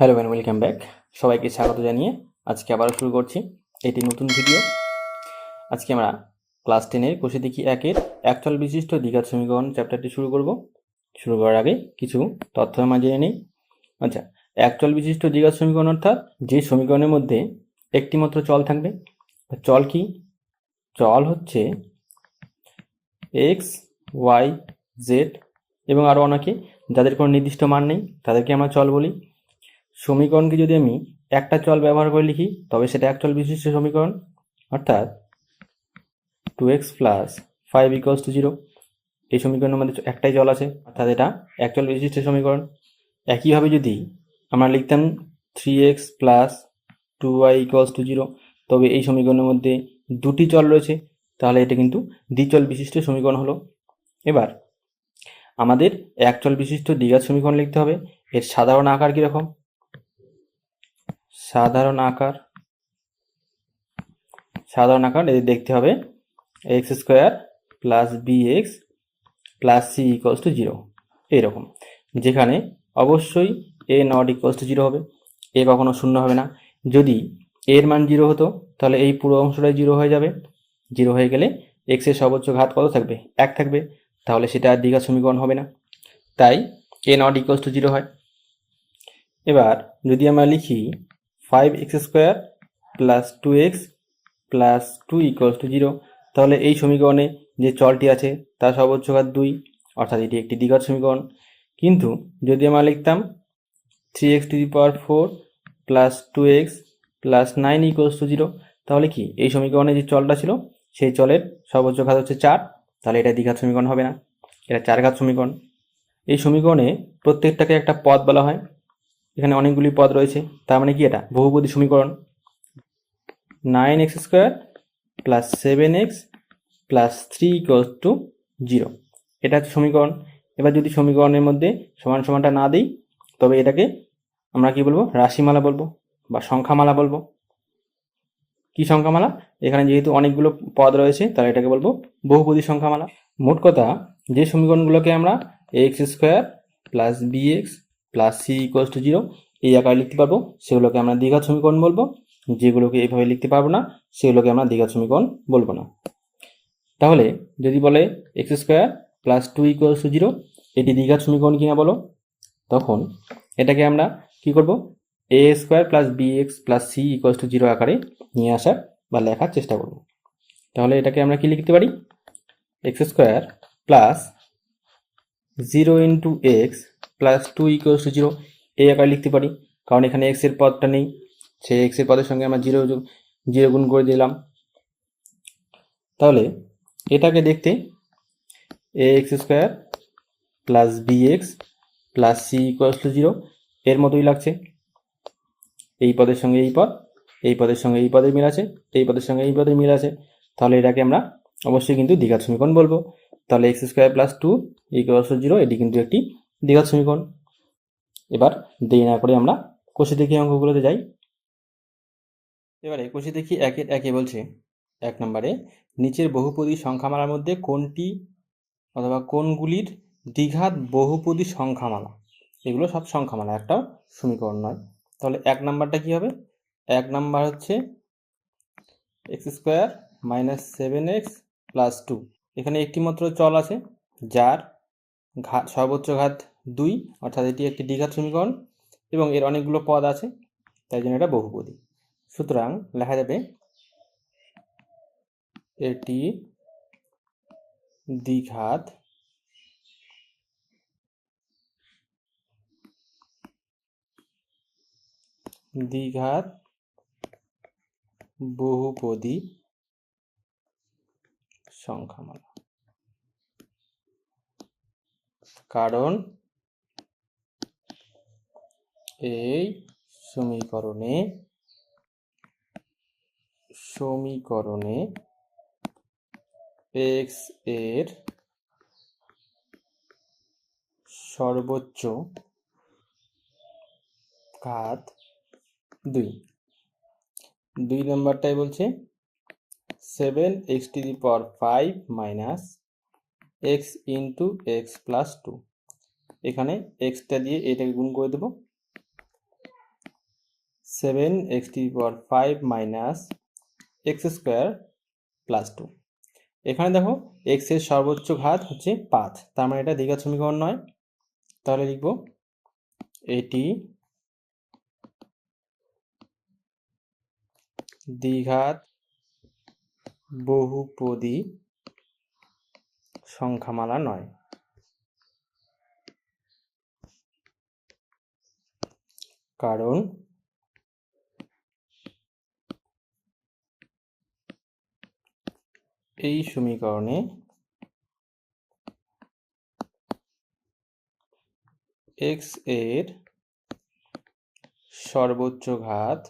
Hello and welcome back. সবাইকে স্বাগত জানিয়ে আজকে আবারও শুরু করছি এটি নতুন ভিডিও। আজকে আমরা ক্লাস 10-এর কোষে দেখি 1-এর একচল বিশিষ্ট দ্বিঘাত সমীকরণ চ্যাপ্টারটি শুরু করব। শুরু করার আগে কিছু তথ্য আমরা জেনে নিই। আচ্ছা, একচল বিশিষ্ট দ্বিঘাত সমীকরণ অর্থাৎ যে সমীকরণের মধ্যে একটি মাত্র চল থাকবে। চল কি? চল হচ্ছে এক্স, ওয়াই, জেড এবং আরও অনেকে যাদের কোনো নির্দিষ্ট মান নেই তাদেরকে আমরা চল বলি। সমীকরণকে যদি আমি একটা চল ব্যবহার করে লিখি তবে সেটা একচল বিশিষ্ট সমীকরণ, অর্থাৎ 2x প্লাস 5 ইকুয়ালস টু 0। এই সমীকরণের মধ্যে একটাই চল আছে, অর্থাৎ এটা একচল বিশিষ্ট সমীকরণ। একইভাবে যদি আমরা লিখতাম 3x plus 2y equals to 0, তবে এই সমীকরণের মধ্যে দুটি চল রয়েছে, তাহলে এটা কিন্তু দ্বিচল বিশিষ্ট সমীকরণ হলো। এবার আমাদের একচল বিশিষ্ট দ্বিঘাত সমীকরণ লিখতে হবে। এর সাধারণ আকার কীরকম? সাধারণ আকার এদের দেখতে হবে x square plus B x plus C equals to 0, এইরকম, যেখানে অবশ্যই এ নট ইকুয়ালস টু 0 হবে। এ কখনো শূন্য হবে না। যদি এর মান 0 হতো তাহলে এই পুরো অংশটাই 0 হয়ে যাবে। 0 হয়ে গেলে এক্সের সর্বোচ্চ ঘাত কত থাকবে? 1 থাকবে, তাহলে সেটা আর দ্বিঘাত সমীকরণ হবে না। তাই এ নট ইকুয়ালস টু 0 হয়। এবার যদি আমরা লিখি 5x square plus 2x plus 2 equals to 0, তাহলে এই সমীকরণে যে চলটি আছে তার সর্বোচ্চ ঘাত 2, অর্থাৎ এটি একটি দ্বিঘাত সমীকরণ। কিন্তু যদি আমরা লিখতাম 3x two the power 4 plus 2x plus 9 equals to 0, তাহলে কি এই সমীকরণে যে চলটা ছিল সেই চলের সর্বোচ্চ ঘাত হচ্ছে 4, তাহলে এটা দ্বিঘাত সমীকরণ হবে না, এটা চারঘাত সমীকরণ। এই সমীকরণে প্রত্যেকটাকে একটা পদ বলা হয়। এখানে অনেকগুলি পদ রয়েছে, তার মানে কি এটা বহুপদী সমীকরণ। 9x square plus 7x plus 3 equals to 0, এটা হচ্ছে সমীকরণ। এবার যদি সমীকরণের মধ্যে সমান সমানটা না দিই তবে এটাকে আমরা কি বলবো? রাশিমালা বলবো বা সংখ্যামালা বলবো। কি সংখ্যামালা? এখানে যেহেতু অনেকগুলো পদ রয়েছে তাহলে এটাকে বলবো বহুপদী সংখ্যামালা। মোট কথা, যে সমীকরণগুলোকে আমরা x square plus B x plus C equals to 0 এই আকারে লিখতে পারবো সেগুলোকে আমরা দ্বিঘাত সমীকরণ বলবো। যেগুলোকে এইভাবে লিখতে পারবো না সেগুলোকে আমরা দ্বিঘাত সমীকরণ বলবো না। তাহলে যদি বলে x square plus 2 equals to 0 এটি দ্বিঘাত সমীকরণ কিনা বলো, তখন এটাকে আমরা কি করব? A square plus B x plus C equals to 0 আকারে নিয়ে আসার বা লেখার চেষ্টা করব। তাহলে এটাকে আমরা কি লিখতে পারি? X square plus 0 into x plus 2 equals to 0 এই আকারে লিখতে পারি, কারণ এখানে এক্স এর পদটা নেই, সেই এক্স এর পদের সঙ্গে আমরা 0 গুণ করে দিলাম। তাহলে এটাকে দেখতে A x square plus B x plus C equals to 0 এর মতোই লাগছে। এই পদের সঙ্গে এই পদ, এই পদের সঙ্গে এই পদের মিল আছে, এই পদের সঙ্গে এই পদের মিল আছে, তাহলে এটাকে আমরা অবশ্যই কিন্তু দ্বিঘাত সমীকরণ বলবো। তাহলে x square plus 2 equals to 0 এটি কিন্তু একটি দ্বিঘাত সমীকরণ। এবার দেরি না করে আমরা কোষে দেখি অঙ্কগুলোতে যাই। এবারে কোষে দেখি 1-এ বলছে 1 নম্বরে নিচের বহুপদী সংখ্যামালার মধ্যে কোনটি অথবা কোনগুলির দ্বিঘাত বহুপদী সংখ্যামালা? এগুলো সব সংখ্যামালা, একটা সমীকরণ নয়। তাহলে 1 নাম্বারটা কি হবে? 1 নাম্বার হচ্ছে x square minus 7x plus 2। এখানে একটি মাত্র চল আছে যার সর্বোচ্চ ঘাত 2, অর্থাৎ এটি একটি দ্বিঘাত সমীকরণ এবং এর অনেকগুলো পদ আছে, তাই জন্য এটা বহুপদী। সুতরাং লেখা যাবে এটি দ্বিঘাত বহুপদী সংখ্যামালা, কারণ এই সমীকরণে x এর সর্বোচ্চ ঘাত 2। 2 নম্বরটাই বলছে 7x two the power 5 minus x into x plus 2। এখানে এক্সটা দিয়ে এটাকে গুণ করে দেবো, 7x⁵ minus X square plus 2। এখানে দেখো এক্স এর সর্বোচ্চ ঘাত হচ্ছে 5, তার মানে এটা দ্বিঘাত সমীকরণ নয়। তাহলে লিখব এটি দ্বিঘাত বহুপদী সংখ্যামালা নয়। কারণ এই সমীকরণে x এর সর্বোচ্চ ঘাত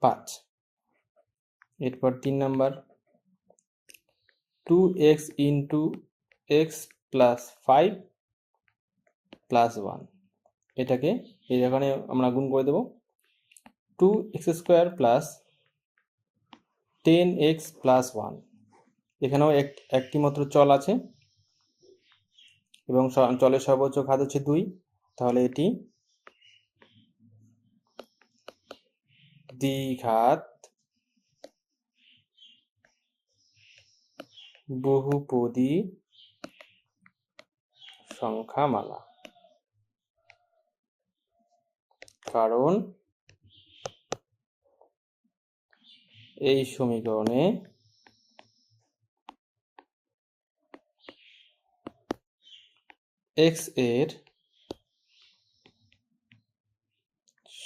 5। এরপর 3 number 2x into x plus 5 plus 1, এটাকে এখানে আমরা গুণ করে দেব 2x² প্লাস 10x প্লাস 1। এখানেও একটি মাত্র চল আছে এবং চলের সর্বোচ্চ ঘাত হচ্ছে 2, তাহলে এটি দ্বিঘাত বহুপদী সংখ্যামালা। কারণ এই সমীকরণে x এর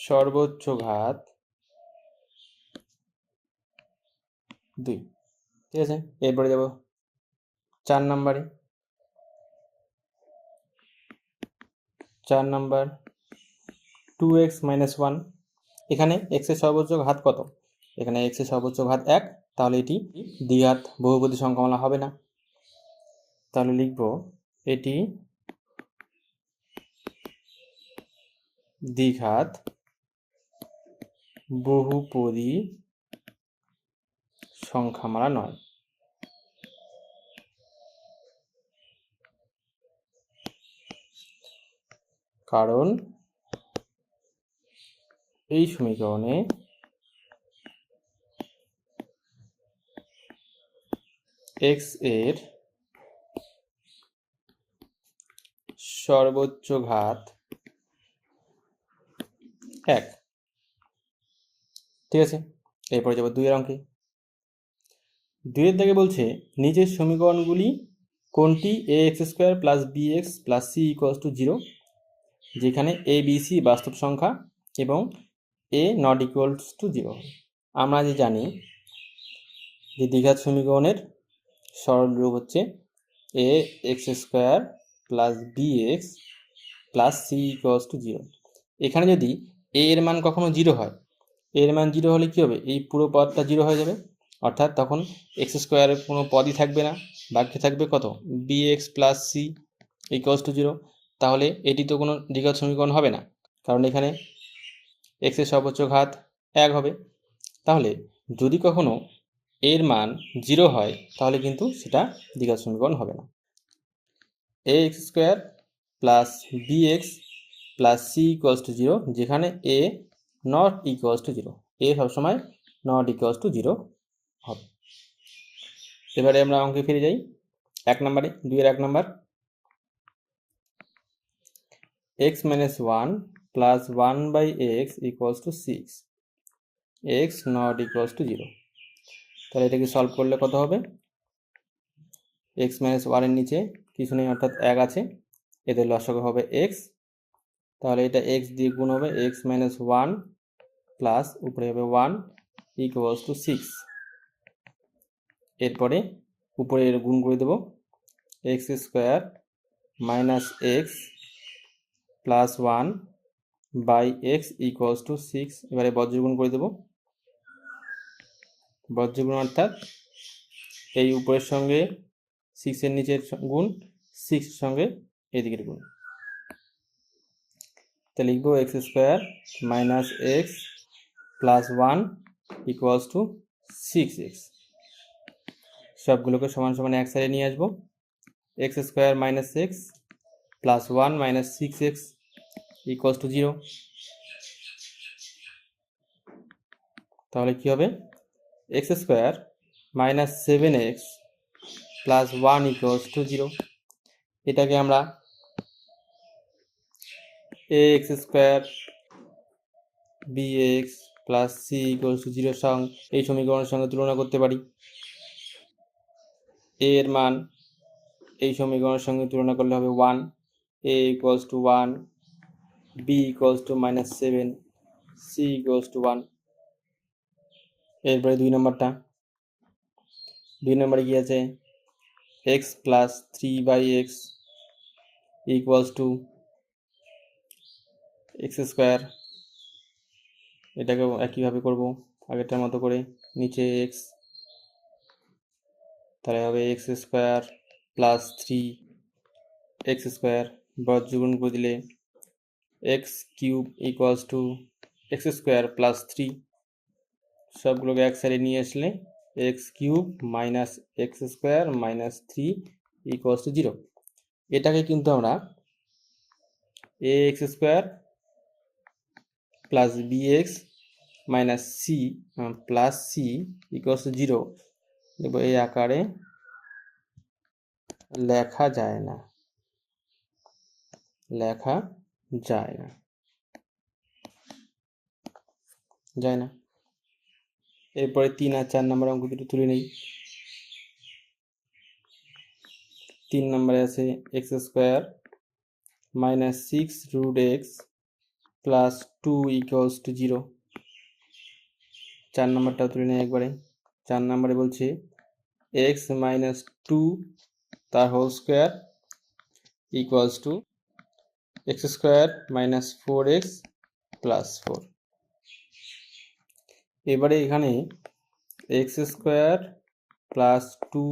সর্বোচ্চ ঘাত 2। ঠিক আছে, এরপরে যাব 4 নাম্বারে। 4 নাম্বার 2x মাইনাস 1। এখানে x এর সর্বোচ্চ ঘাত কত? এখানে x এর সর্বোচ্চ ঘাত 1, তাহলে এটি দ্বিঘাত বহুপদী সংখ্যামালা হবে না। তাহলে লিখব এটি দ্বিঘাত বহুপদী সংখ্যামালা নয়। কারণ এই সমীকরণে x এর সর্বোচ্চ ঘাত 1। ঠিক আছে, এরপরে যাব 2 এর অঙ্কে। 2 এর দাগে বলছে নিচের সমীকরণগুলি কোনটি ax² plus bx plus c equals to 0, যেখানে a b c বাস্তব সংখ্যা এবং a নট ইকুয়ালস টু 0। আমরা যে জানি যে দ্বিঘাত সমীকরণের সরল রূপ হচ্ছে ax² plus bx plus c equals to 0। এখানে যদি a এর মান কখনো 0 হয়, a এর মান 0 হলে কি হবে? এই পুরো পদটা 0 হয়ে যাবে, অর্থাৎ তখন x² এর কোনো পদই থাকবে না, বাকি থাকবে কত? bx plus c equals to 0। তাহলে এটি তো কোনো দ্বিঘাত সমীকরণ হবে না, কারণ এখানে x এর সর্বোচ্চ ঘাত 1 হবে। তাহলে যদি কখনো এর মান 0 হয়, তাহলে কিন্তু সেটা দ্বিঘাত সমীকরণ হবে না। ax² plus bx plus c equals to 0, যেখানে a not equals to 0, a সবসময় নট ইকুয়ালস টু 0 হবে। এবারে আমরা অঙ্কে ফিরে যাই 1 নম্বরে। 2 এর 1 নম্বর x minus 1 plus 1 by x equals to 6, x not equals to 0। তাহলে এটাকে সলভ করলে কত হবে? x মাইনাস 1 এর নিচে কিছু নেই, অর্থাৎ 1 আছে, এদের লসাগু হবে x। তাহলে এটা x দিয়ে গুণ হবে, x মাইনাস 1 প্লাস উপরে হবে 1 ইকুয়ালস টু 6। এরপরে উপরে এর গুণ করে দেব, x² minus x plus 1 by x equals to 6। এবারে বজ্রগুণ করে দেব, বজ্রগুণ অর্থাৎ এই উপরের সঙ্গে 6 এর নিচের গুণ, 6 সঙ্গে এদিকের গুণ। তাহলে লিখবো x² minus x plus 1 equals to 6x। সবগুলোকে সমান সমান এক সাইডে নিয়ে আসবো। x² minus x plus 1 minus 6x equals to 0। তাহলে কি হবে? X square minus 7x plus 1 equals to 0। এটাকে আমরা x square bx plus C equals to 0 সঙ্গে এই সমীকরণের সঙ্গে তুলনা করতে পারি। a এর মান এই সমীকরণের সঙ্গে তুলনা করলে হবে 1, a equals to 1, b equals to minus 7, c equals to 1। এরপরে 2 নম্বরটা, 2 নম্বরে কি আছে? x plus 3/x equals to x square. এটাকেও একইভাবে করব আগেরটার মতো করে, নিচে x, তাহলে হবে x square plus 3x square বজ্রগুণ করে দিলে X cube equals to x square plus 3। সবগুলোকে এক সাইডে নিয়ে আসলে X cube minus X square minus 3 equals to 0। এটাকে কিন্তু আমরা এ x square plus B X minus C plus C equals to 0 দেখবো এই আকারে লেখা যায় না, লেখা যায় না, যায় না। এরপরে 3 আর 4 নম্বর অঙ্ক দুটো তুলে নেই। 3 নম্বরে আছে x square minus 6 root x plus 2 equals to 0। 4 নম্বরটা তুলে নেই একবারে। 4 নম্বরে বলছে এক্স মাইনাস 2 তার whole square equals to x square minus 4x plus 4। এবারে এখানে x square plus 2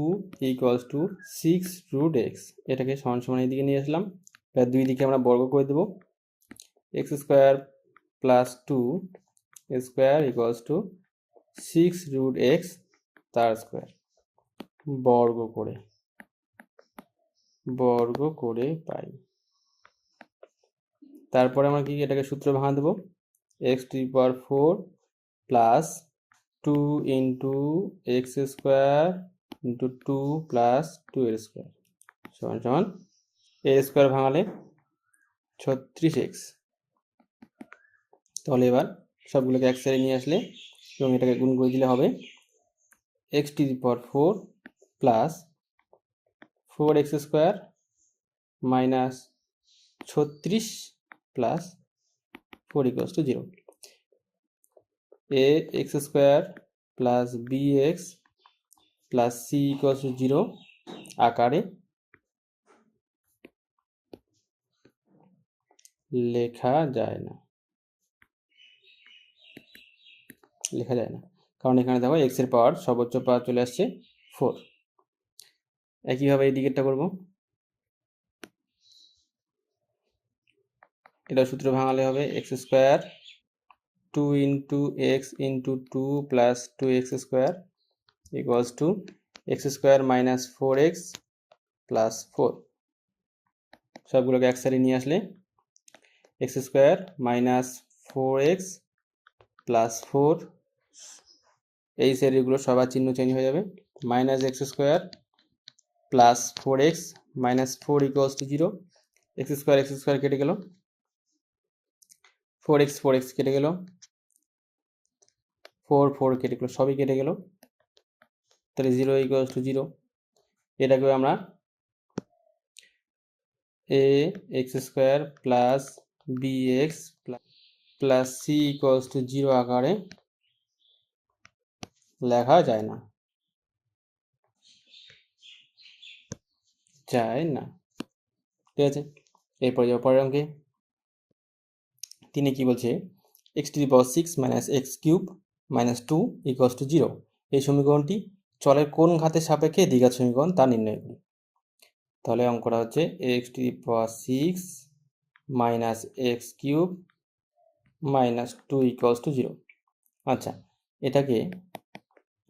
equals to 6 root x, এটাকে সমান সমান এইদিকে নিয়ে আসলাম। এবার দুই দিকে আমরা বর্গ করে দেবো। X square plus 2 square equals to 6 root x তার স্কোয়ার বর্গ করে পাই। তারপরে আমরা কি এটাকে সূত্র ভাঙা দেবো, x to the power 4 plus 2 into x square into 2 plus 2 এর স্কোয়ার সমান সমান এ স্কোয়ার ভাঙালে 36x। তাহলে এবার সবগুলোকে এক সাইডে নিয়ে আসলে এবং এটাকে গুণ করে দিলে হবে x to the power 4 plus 4x square minus 36 plus 4 equals to 0। A x square plus B x plus C equals to 0 আকারে লেখা যায় না, কারণ এখানে দেখো এক্স এর পাওয়ার সর্বোচ্চ পাওয়ার চলে আসছে 4। একইভাবে এই দিকেরটা করব, এটা সূত্র ভাঙালে হবে x square 2 into x into 2 plus 2x square equals to x square minus 4x plus 4। সবগুলোকে এক সাইডে নিয়ে আসলে x square minus 4x plus 4, এই সাইডগুলো সবার চিহ্ন চেঞ্জ হয়ে যাবে, minus X square plus 4x minus 4 equals to 0। X square কেটে গেল, 4x কেটে গেল, 4 কেটে গেল, সবই কেটে গেল, তাহলে 0 ইকুয়ালস টু 0। এটাকে আমরা এ x square plus B x plus C equals to 0 আকারে লেখা যায় না, ঠিক আছে। এরপরে যাবো পরের অঙ্কে। তিনি কি বলছে x to the power 6 minus X cube minus 2 equals to 0। এই সমীকরণটি চলের কোন ঘাতের সাপেক্ষে দ্বিঘাত সমীকরণ তা নির্ণয় করি। তাহলে অঙ্কটা হচ্ছে X to the power 6 minus X cube minus 2 equals to 0। আচ্ছা, এটাকে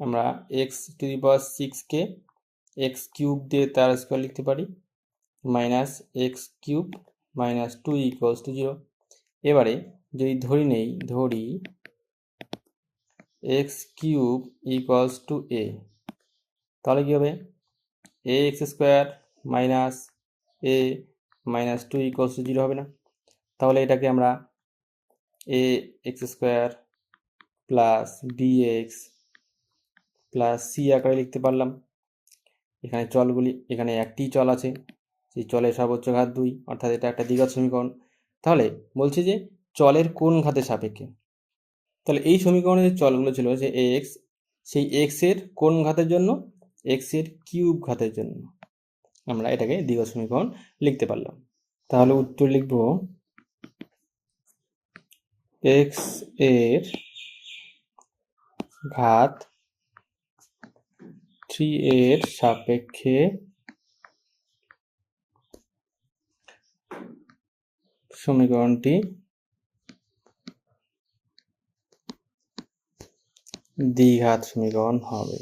আমরা এক্স টু দি পাওয়ার 6কে এক্স কিউব দিয়ে তার স্কোয়ার লিখতে পারি, minus X cube minus 2 equals to 0। এবারে যদি ধরি X cube equals to A, তাহলে কি হবে? A x square minus A minus 2 equals to 0 হবে না? তাহলে এটাকে আমরা এ x square plus B x plus c আকারে লিখতে পারলাম। এখানে একটি চল আছে, সেই চলের সর্বোচ্চ ঘাত 2, অর্থাৎ এটা একটা দ্বিঘাত সমীকরণ। তাহলে বলছে যে চলের কোন ঘাতের সাপেক্ষে? তাহলে এই সমীকরণের যে চলগুলো ছিল যে এক্স, সেই এক্স এর কোন ঘাতের জন্য? এক্স এর কিউব ঘাতের জন্য আমরা এটাকে দ্বিঘাত সমীকরণ লিখতে পারলাম। তাহলে উত্তর লিখব এক্স এর ঘাত 3 এর সাপেক্ষে সমীকরণটি দ্বিঘাত সমীকরণ হবে।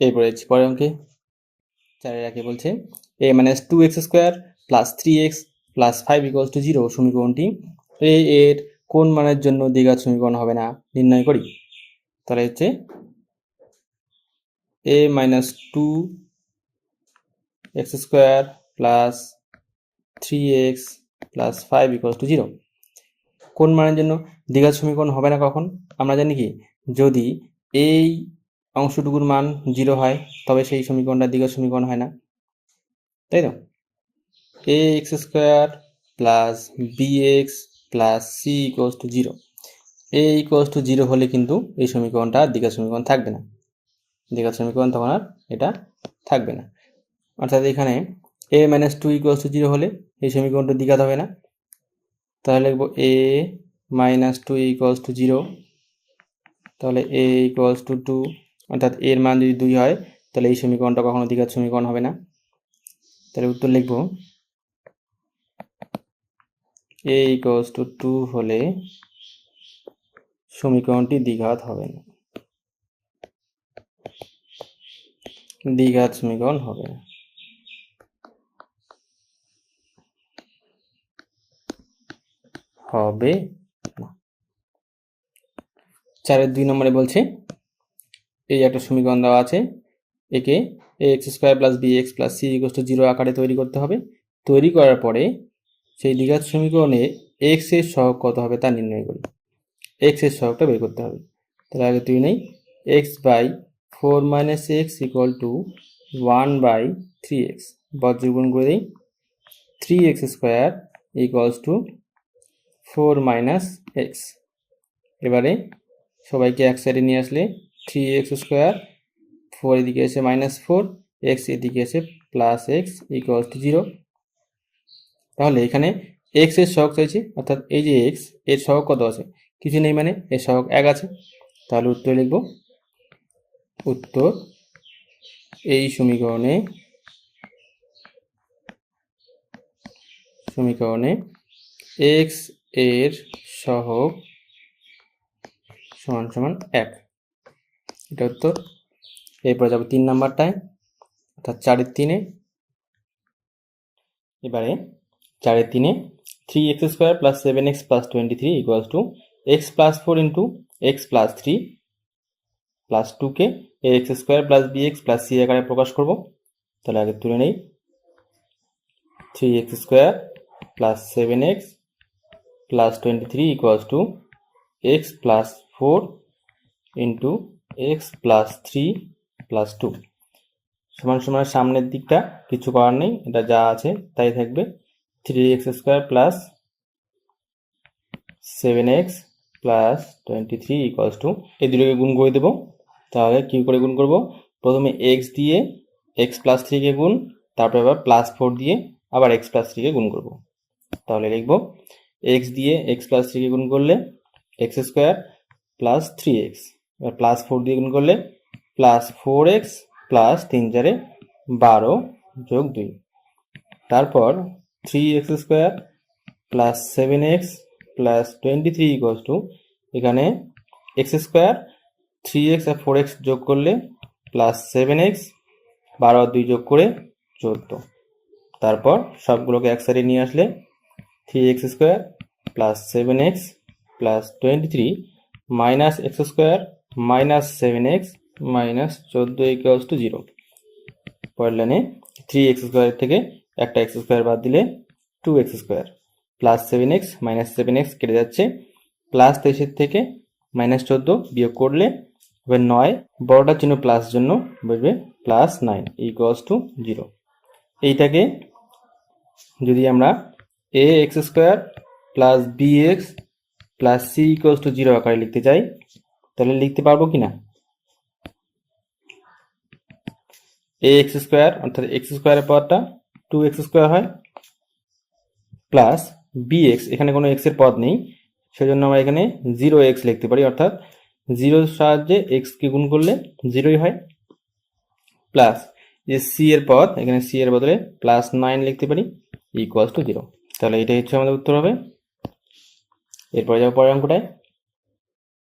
এরপরে পরের অঙ্কে 4-এর আগে বলছে a minus 2x square plus 3x plus 5 equals to 0 সমীকরণটি a এর কোন মানের জন্য দ্বিঘাত সমীকরণ হবে না নির্ণয় করি। তাহলে হচ্ছে a minus 2x square plus 3x plus 5 equals to 0 কোন মানের জন্য দ্বিঘাত সমীকরণ হবে না কখন? আমরা জানি কি, যদি এই অংশটুকুর মান 0 হয় তবে সেই সমীকরণটা দ্বিঘাত সমীকরণ হয় না, তাই তো? A x square plus B x plus C equals to 0, A equals to 0 হলে কিন্তু এই সমীকরণটা দ্বিঘাত সমীকরণ থাকবে না। দ্বিঘাত সমীকরণ তখন আর এটা থাকবে না, অর্থাৎ এখানে এ মাইনাস 2 ইকুয়ালস টু 0 হলে এই সমীকরণটা দ্বিঘাত হবে না। তাহলে লিখবো এ মাইনাস 2 ইকুয়ালস টু 0, তাহলে এ ইকুয়ালস টু 2, অর্থাৎ এর মান যদি 2 হয় তাহলে এই সমীকরণটা কখনো দ্বিঘাত সমীকরণ হবে না। তাহলে উত্তর লিখবো এ ইকুয়ালস টু 2 হলে সমীকরণটি দ্বিঘাত হবে না, দ্বিঘাত সমীকরণ হবে না। হবে না। 4-এর 2 নম্বরে বলছে এই একটা সমীকরণ দেওয়া আছে, একে A x square plus B x plus C equals to 0 আকারে তৈরি করতে হবে। তৈরি করার পরে সেই দ্বিঘাত সমীকরণে এক্স এর সহগ কত হবে তা নির্ণয় করি। এক্স এর সহগটা বের করতে হবে। তাহলে আগে তুই নেই x by 4 minus x equal to 1 by 3x, বজ্রগুণ করে দিই 3x square equals to 4 minus x. এবারে সবাইকে এক সাইডে নিয়ে আসলে 3x স্কোয়ার, 4 এদিকে এসে মাইনাস 4, এক্স এদিকে এসে প্লাস এক্স ইকুয়ালস টু 0। তাহলে এখানে এক্স এর সহগ চাইছি, অর্থাৎ এই যে এক্স এর সহগ কত আছে? কিছু নেই, মানে এর সহগ 1 আছে। তাহলে উত্তর লিখব, উত্তর এই সমীকরণে এক্স এর সহগ সমান সমান 1, এটা উত্তর। এরপর যাবো 3 নাম্বারটায়, অর্থাৎ 4-এর 3-এ। এবারে 4-এর 3-এ 3x square plus 7x plus 23 equals to x plus 4 into x plus 3 plus 2কে x square plus B x plus c আকারে প্রকাশ করব। তাহলে আগে তুলে নেই 3x square plus 7x plus 23 equals to x plus 4 into x plus 3 plus 2 সমান সমান সামনের দিকটা কিছু করার নেই, এটা যা আছে তাই থাকবে। 3x square plus 7x plus 23 equals two এই দুটোকে গুণ করে দেবো। তাহলে কি করে গুণ করব? প্রথমে x দিয়ে x প্লাস 3কে গুণ, তারপর আবার প্লাস 4 দিয়ে আবার x প্লাস 3কে গুণ করব। তাহলে লিখব x দিয়ে x প্লাস 3কে গুণ করলে x স্কোয়ার প্লাস 3x, এবার প্লাস 4 দিয়ে গুণ করলে প্লাস 4x প্লাস 3 4 12 যোগ 2, তারপর 3x square plus 7x plus 23 equals two এখানে এক্স স্কোয়ার 3x আর 4x যোগ করলে প্লাস 7x, 12 আর 2 যোগ করে 14। তারপর সবগুলোকে এক সাইডে নিয়ে আসলে 3x square plus 7x plus 23 minus X square minus 7x minus 14 equals to 0। পরের লাইনে 3x স্কোয়ারের থেকে একটা এক্স স্কোয়ার বাদ দিলে 2x square plus 7x minus 7x কেটে যাচ্ছে, প্লাস 23 থেকে মাইনাস 14 বিয়োগ করলে হবে 9, বড়টার জন্য প্লাস জন্য বসবে প্লাস 9 ইকুয়ালস টু 0। এইটাকে যদি আমরা এ x square plus B x plus C equals to 0 আকারে লিখতে চাই, তাহলে লিখতে পারবো কি না? এ এক্স স্কোয়ার অর্থাৎ এক্স স্কোয়ারের পাওয়ারটা 2x স্কোয়ার হয়, প্লাস বি এক্স, এখানে কোনো এক্স এর পদ নেই, সেজন্য আমরা এখানে 0x লিখতে পারি, অর্থাৎ 0 সাহায্যে এক্স কে গুণ করলে 0ই হয়, প্লাস যে সি এর পদ, এখানে সি এর বদলে প্লাস 9 লিখতে পারি ইকুয়ালস টু 0। তাহলে এটাই হচ্ছে আমাদের উত্তর হবে। এরপরে যাবো পরের অঙ্কটায়।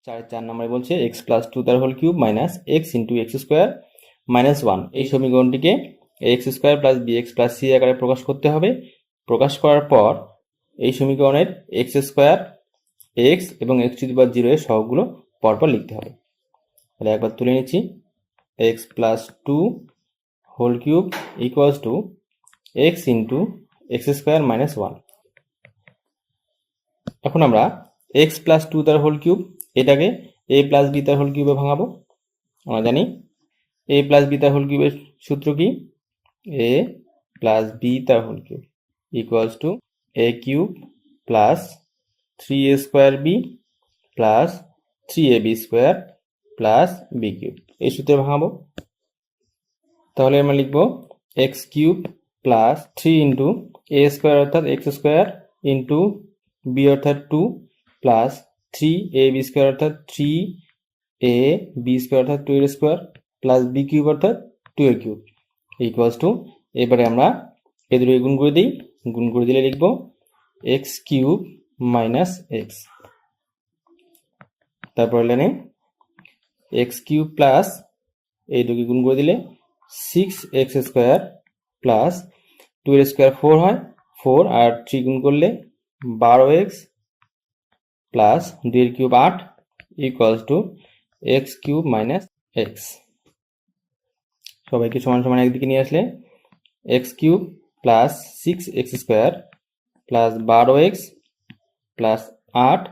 4 নম্বরে বলছে এক্স প্লাস 2 তার whole cube minus x into x square minus 1। এই সমীকরণটিকে x square plus B x plus c আকারে প্রকাশ করতে হবে। প্রকাশ করার পর এই সমীকরণের এক্স স্কোয়ার, এক্স এবং এক্স টু দি পাওয়ার 0 এর সহগগুলো পরপর লিখতে হবে। তাহলে একবার তুলে নিচ্ছি, x plus 2 whole cube equals to x into x square minus 1। এখন আমরা এক্স প্লাস 2 তার হোল কিউব এটাকে এ প্লাস বি তার হোল কিউবে ভাঙাবো। আমরা জানি এ প্লাস বি তার হোল কিউবের সূত্র কি? এ প্লাস বি তার whole cube equals to a cube plus 3a square b plus 3ab square plus b cube. এই সূত্রে ভাঙাবো। তাহলে আমরা লিখবো x cube plus 3 into a square অর্থাৎ এক্স স্কোয়ার ইন্টু বি অর্থাৎ 2 প্লাস 3ab স্কোয়ার অর্থাৎ 3ab স্কোয়ার অর্থাৎ 2 এর স্কোয়ার প্লাস বি কিউব অর্থাৎ 2 এর কিউব ইকুয়ালস টু, এবারে আমরা এ দুটো গুণ করে দিই, গুণ করে দিলে লিখবো এক্স কিউব মাইনাস এক্স। তারপর লাইনে এক্স কিউব প্লাস এই দুটি গুণ করে দিলে 6x স্কোয়ার প্লাস 2 এর স্কোয়ার 4 হয়, 4 আর 3 গুণ করলে 12x প্লাস 2 এর cube 8 equals to x cube minus x. সবাইকে সমান সমান একদিকে নিয়ে আসলে X cube plus 6x square plus 12x plus 8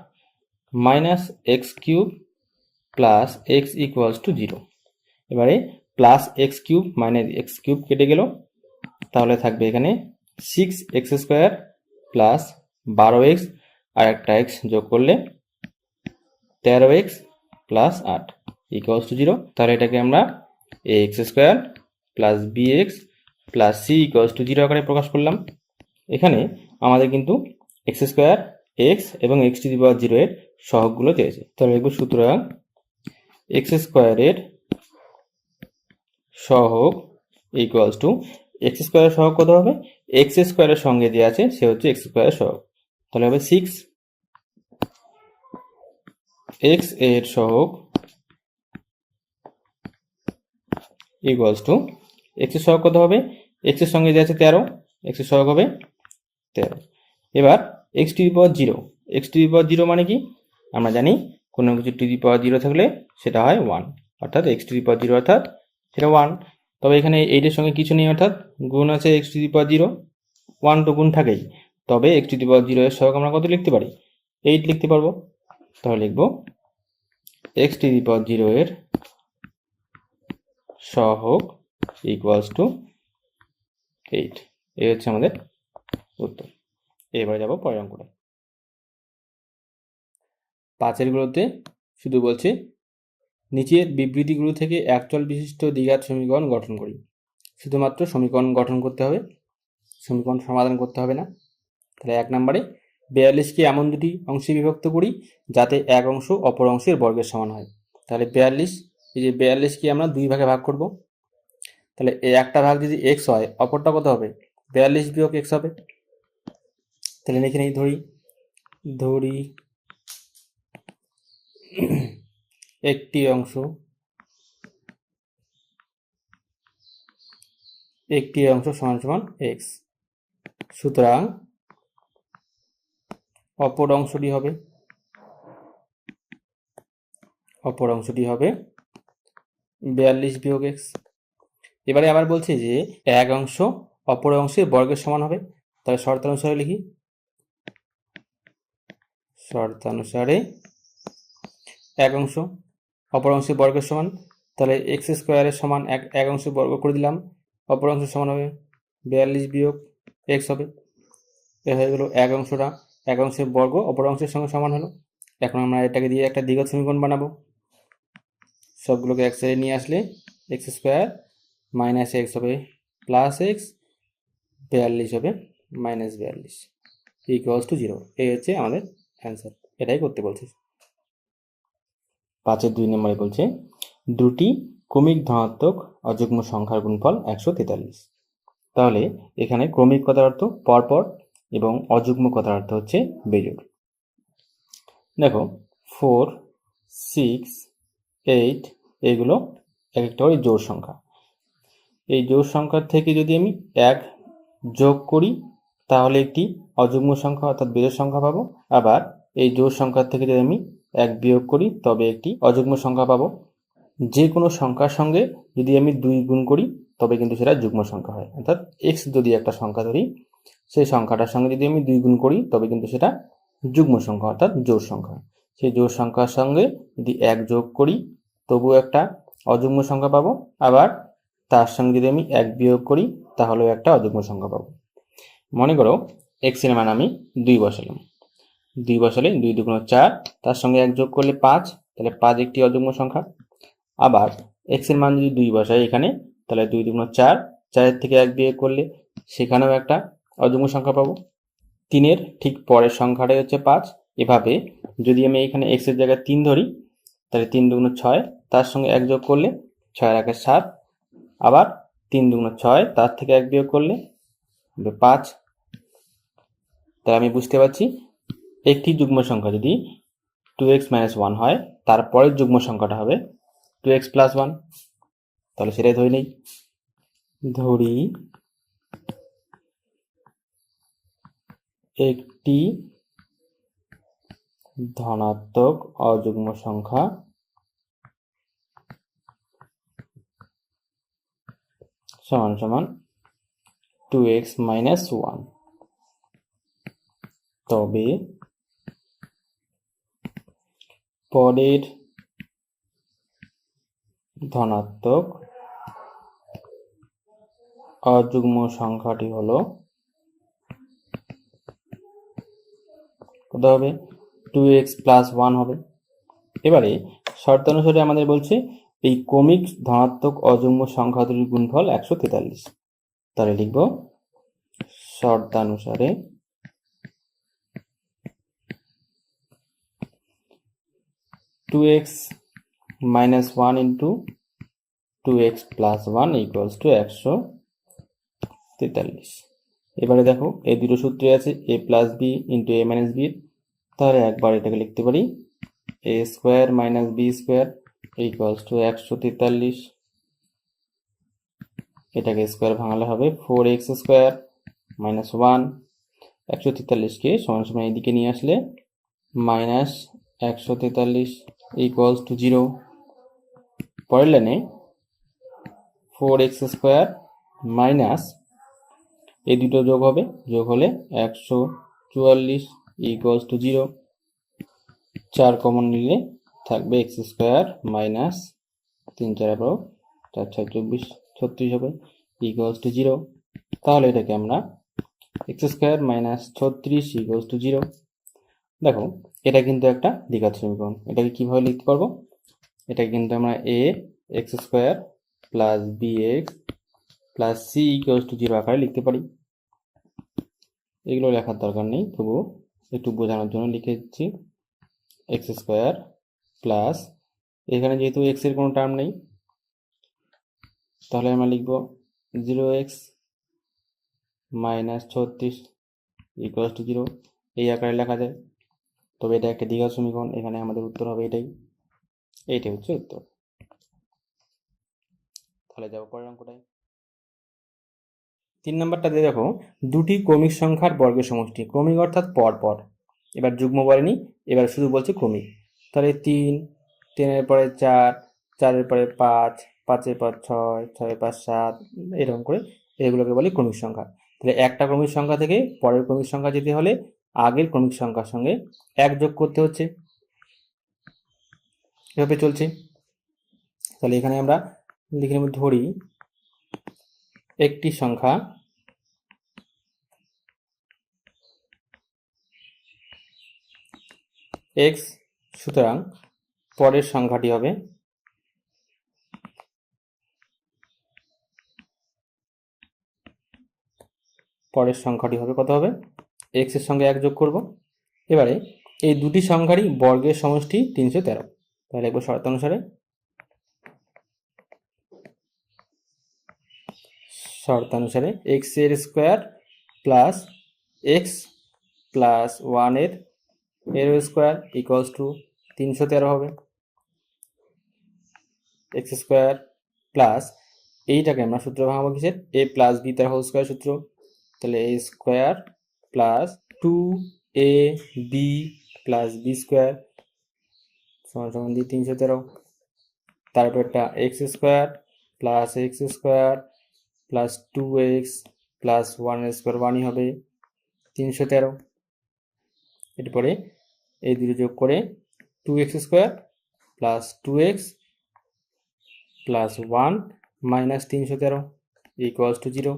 minus X cube plus x equals to 0। এবারে plus x cube minus X cube কেটে গেল, তাহলে থাকবে এখানে 6x স্কোয়ার প্লাস 12x আর একটা এক্স যোগ করলে 13x প্লাস 8 ইকুয়ালস টু 0। তাহলে এটাকে আমরা x square plus B x plus C equals to 0 আকারে প্রকাশ করলাম। এখানে আমাদের কিন্তু এক্স স্কোয়ার, এক্স এবং এক্স টু দি পাওয়ার 0 এর সহগগুলো চেয়েছে। তাহলে লিখব সুতরাং এক্স স্কোয়ারের সহগ ইকুয়ালস টু, এক্স স্কোয়ারের সহগ কত হবে? এক্স স্কোয়ারের সঙ্গে যে আছে সে হচ্ছে এক্স স্কোয়ারের সহগ, তাহলে হবে 6 এক্স এর সহগ ইকুয়ালস টু, এক্স এর সহগ কত হবে? এক্স এর সঙ্গে যে আছে 13, এক্স এর সহগ হবে 13। এবার x to the power 0, x to the power 0 মানে কি? আমরা জানি কোনো কিছু টু দি পাওয়ার 0 থাকলে সেটা হয় 1, অর্থাৎ এক্স টু দি পাওয়ার 0 অর্থাৎ সেটা 1। তবে এখানে এইটের সঙ্গে কিছু নেই, অর্থাৎ গুণ আছে এক্স টু দি পাওয়ার 0, 1 তো গুণ থাকেই। তবে এক্স টু দি পাওয়ার 0 এর সহগ আমরা কত লিখতে পারি? 8 লিখতে পারবো। তাহলে লিখব এক্স টু দি পাওয়ার 0 এর সহগ ইকুয়ালস টু 8। এই হচ্ছে আমাদের উত্তর। এবারে যাব পরের অঙ্কটা। 5 গুলোতে শুধু বলছে নিচের বিবৃতিগুলো থেকে একচল বিশিষ্ট দ্বিঘাত সমীকরণ গঠন করি। শুধুমাত্র সমীকরণ গঠন করতে হবে, সমীকরণ সমাধান করতে হবে না। তাহলে 1 নম্বরে 42কে এমন দুটি অংশে বিভক্ত করি যাতে এক অংশ অপর অংশের বর্গের সমান হয়। তাহলে 42, এই যে 42কে আমরা 2 ভাগে ভাগ করব। তাহলে এই একটা ভাগ যদি x হয়, অপরটা কত হবে? 42 বিয়োগ x হবে। তাহলে লিখে নেই, ধরি একটি অংশ সমান সমান এক্স। সুতরাং অপর অংশটি হবে 42 বিয়োগ এক্স। এবারে আবার বলছে যে এক অংশ অপর অংশের বর্গের সমান হবে, তাহলে শর্তানুসারে লিখি, শর্তানুসারে এক অংশ অপর অংশের বর্গের সমান, তাহলে এক্স স্কোয়ারের সমান এক অংশের বর্গ করে দিলাম, অপর অংশের সমান হবে 42 বিয়োগ এক্স হবে। এ হয়ে গেল এক অংশের বর্গ অপর অংশের সঙ্গে সমান হলো। এখন আমরা এটাকে দিয়ে একটা দ্বিঘাত সমীকরণ বানাবো। সবগুলোকে এক সাইডে নিয়ে আসলে এক্স স্কোয়ার মাইনাস এক্স হবে প্লাস এক্স, 42 হবে মাইনাস 42 ইকুয়ালস টু 0। এই হচ্ছে আমাদের অ্যান্সার, এটাই করতে বলছে। 5-এর 2 নম্বরে বলছে দুটি ক্রমিক ধনাত্মক অযুগ্ম সংখ্যার গুণফল 143। তাহলে এখানে ক্রমিক কথার অর্থ পরপর এবং অযুগ্ম কথার অর্থ হচ্ছে বেজোড়। দেখো 4, 6, 8 এগুলো এক একটা করে জোড় সংখ্যা। এই জোড় সংখ্যার থেকে যদি আমি 1 যোগ করি তাহলে একটি অযুগ্ম সংখ্যা অর্থাৎ বেজোড় সংখ্যা পাবো। আবার এই জোড় সংখ্যার থেকে যদি আমি 1 বিয়োগ করি তবে একটি অযুগ্ম সংখ্যা পাবো। যে কোনো সংখ্যার সঙ্গে যদি আমি 2 গুণ করি তবে কিন্তু সেটা যুগ্ম সংখ্যা হয়। অর্থাৎ এক্স যদি একটা সংখ্যা ধরি, সেই সংখ্যাটার সঙ্গে যদি আমি 2 গুণ করি তবে কিন্তু সেটা যুগ্ম সংখ্যা অর্থাৎ জোড় সংখ্যা। সেই জোড় সংখ্যার সঙ্গে যদি 1 যোগ করি তবুও একটা অযুগ্ম সংখ্যা পাবো। আবার তার সঙ্গে যদি আমি 1 বিয়োগ করি তাহলেও একটা অযুগ্ম সংখ্যা পাবো। মনে করো এক্স এর মান আমি 2 বসালাম, 2 বসালে 2 দুগুণ 4, তার সঙ্গে 1 যোগ করলে 5, তাহলে 5 একটি অযুগ্ম সংখ্যা। আবার এক্স এর মান যদি 2 বসাই এখানে, তাহলে 2 দুগুণ 4, 4 থেকে 1 বিয়োগ করলে সেখানেও একটা অযুগ্ম সংখ্যা পাবো। 3-এর ঠিক পরের সংখ্যাটাই হচ্ছে 5। এভাবে যদি আমি এখানে এক্স এর জায়গায় 3 ধরি তাহলে 3 দুগুণ 6, তার সঙ্গে 1 যোগ করলে 6 আর 1 7, আবার 3 দুগুণ 6, তার থেকে 1 বিয়োগ করলে 5। তাহলে আমি বুঝতে পারছি একটি যুগ্ম সংখ্যা যদি 2x - 1 হয় তারপরের যুগ্ম সংখ্যাটা হবে 2x + 1। তাহলে সেটাই ধরে নেই, ধরি একটি ধনাত্মক অযুগ্ম সংখ্যা সমান সমান 2x - 1, তবে পরের ধনাত্মক অযুগ্ম সংখ্যাটি হলো কত হবে? 2x + 1 হবে। এবারে শর্তানুসারে আমাদের বলছে এই ক্রমিক ধনাত্মক অযুগ্ম সংখ্যা দুটির গুণফল 143। তাহলে লিখব শর্তানুসারে two x minus 1 into 2x + 1 equals to 143। এবারে দেখো এই দুটো সূত্রে আছে a plus b into a minus b, তাহলে একবার এটাকে লিখতে পারি a square minus b square equals to 143। এটাকে স্কোয়ার ভাঙালে হবে 4x স্কোয়ার মাইনাস 1, 143কে সমান সমান এদিকে নিয়ে আসলে মাইনাস 143 ইকুয়ালস টু 0। পরের লাইনে 4x স্কোয়ার মাইনাস এই দুটো যোগ হবে, যোগ হলে 144 ইকুয়ালস টু 0। 4 কমন নিলে থাকবে x স্কোয়ার মাইনাস 3 4 4 6 24 36 হবে ইকুয়ালস টু 0। তাহলে এটাকে আমরা x square minus 36 equals to 0। দেখো এটা কিন্তু একটা দ্বিঘাত সমীকরণ। এটাকে কিভাবে লিখতে পারবো? এটাকে কিন্তু আমরা a x square plus bx plus c equals to 0 আকারে লিখতে পারি। এগুলো লেখার দরকার নেই, তবুও একটু বোঝানোর জন্য লিখে দিচ্ছি x স্কোয়ার প্লাস, এখানে যেহেতু x এর কোনো টার্ম নেই তাহলে আমরা লিখব 0x মাইনাস 36 ইকুয়ালস টু 0, এই আকারে লেখা যায়। তবে এটা একটা দ্বিঘাত সমীকরণ, এখানে আমাদের উত্তর হবে এটাই। এইটাই হচ্ছে উত্তর। তাহলে যাবো পরের অঙ্কটায়। 3 নম্বরটা দিয়ে দেখো, দুটি ক্রমিক সংখ্যার বর্গের সমষ্টি, ক্রমিক অর্থাৎ পর পর, এবার যুগ্ম বলেনি, এবার শুধু বলছে ক্রমিক। তাহলে 3, 3-এর পরে 4, 4-এর পরে 5, 5-এর পর 6, 6-এর পর 7, এরকম করে এগুলোকে বলি ক্রমিক সংখ্যা। তাহলে একটা ক্রমিক সংখ্যা থেকে পরের ক্রমিক সংখ্যা যেতে হলে আগের ক্রমিক সংখ্যার সঙ্গে 1 যোগ করতে হচ্ছে, এভাবে চলছে। তাহলে এখানে আমরা লিখে নেব, ধরি একটি সংখ্যা x, সুতরাং পরের সংখ্যাটি হবে কত হবে, x এর সঙ্গে 1 যোগ করব। এবারে এই দুটি সংখ্যারই বর্গের সমষ্টি 313। তাহলে লিখব শর্তানুসারে x এর স্কোয়ার প্লাস x প্লাস 1 এর স্কোয়ার ইকুয়ালস টু 313 হবে। x স্কোয়ার প্লাস এইটাকে আমরা সূত্র ভাঙাবো কিসের, a প্লাস b তার হোল স্কোয়ার সূত্র। তাহলে a square plus 2ab plus b square সমান সমান 313। তারপরটা x square plus plus 2x plus 1 এর স্কোয়ার 1ই হবে 313। এরপরে এই দুটো যোগ করে 2x square plus 2x plus 1 minus 313 equals to 0।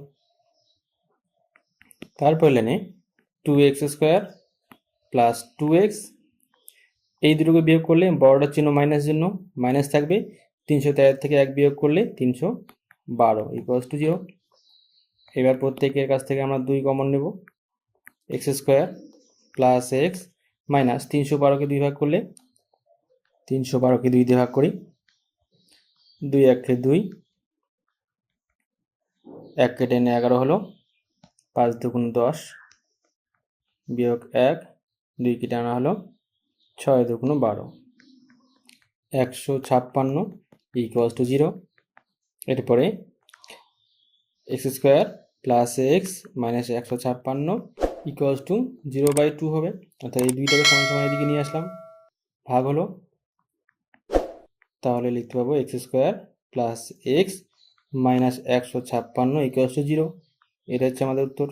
তারপর লেনে 2x স্কোয়ার প্লাস 2x, এই দুটোকে বিয়োগ করলে বড়টার চিহ্ন মাইনাস চিহ্ন, মাইনাস থাকবে, 313 থেকে 1 বিয়োগ করলে 312 ইকুয়ালস টু 0। এবার প্রত্যেকের কাছ থেকে আমরা 2 কমন নেব, x square plus x minus 312কে 2 ভাগ করলে, 312কে 2 দিয়ে ভাগ করি, 2 1 2, 1 কেটে 11 হলো, 5 2 10 বিয়োগ 1, 2 কেটে আনা হলো 6 2 12, 156 ইকুয়ালস টু 0। এরপরে x square plus x minus 156 equals to 0/2 হবে। অর্থাৎ এই দুইটাকে সমান সমান এদিকে নিয়ে আসলাম, ভাগ হলো, তাহলে লিখতে পাবো x square plus x minus 156 equals to 0। এটা হচ্ছে আমাদের উত্তর।